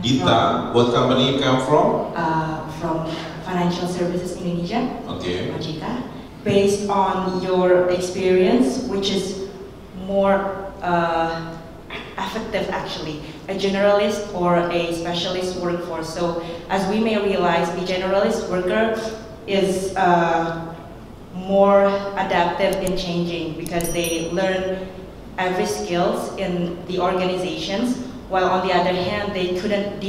Dita, what company you come from? From Financial Services Indonesia, Okay. OJK. Based on your experience, which is more effective actually, a generalist or a specialist workforce. So as we may realize, the generalist worker is more adaptive in changing because they learn every skills in the organizations, while on the other hand they couldn't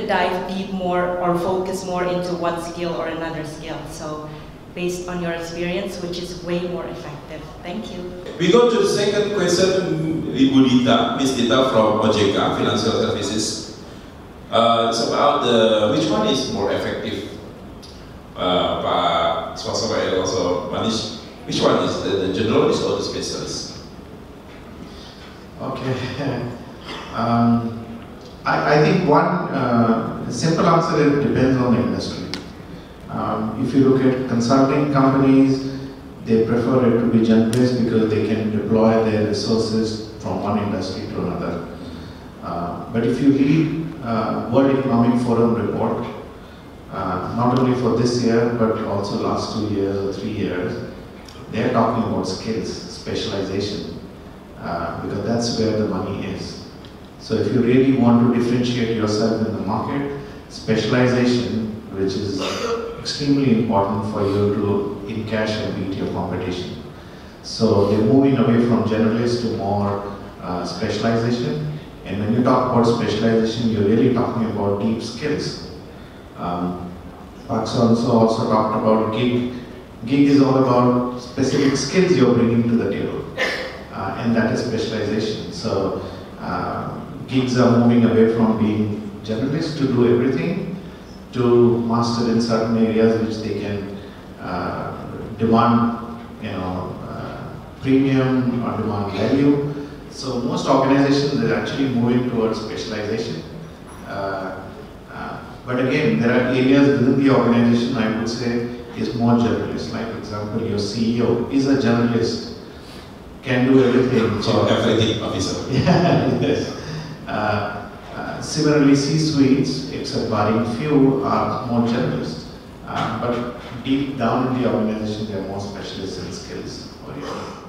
dive deep more or focus more into one skill or another skill. So based on your experience, which is way more effective. Thank you. We go to the second question, Ibu Dita, Miss Dita from OJK, Financial Services. It's about which one is more effective? Pak Swasara and also Manish, which one is the generalist or the specialist? Okay. I think one simple answer is depends on the industry. If you look at consulting companies, they prefer it to be generalist because they can deploy their resources from one industry to another. But if you read World Economic Forum report, not only for this year but also last 2 years or 3 years, they are talking about skills, specialization, because that's where the money is. So if you really want to differentiate yourself in the market, specialization, which is extremely important for you to encash and beat your competition. So they're moving away from generalist to more specialization. And when you talk about specialization, you're really talking about deep skills. Pak also talked about gig. Gig is all about specific skills you're bringing to the table, and that is specialization. So gigs are moving away from being generalists to do everything, to master in certain areas which they can demand, premium or demand value. So most organizations are actually moving towards specialization. But again, there are areas within the organization I would say is more generalist. Like for example, your CEO is a generalist, can do everything. So everything officer. Yeah, yes. Similarly, C-suites, except barring few, are more generalist. But deep down in the organization, they are more specialists in skills oriented.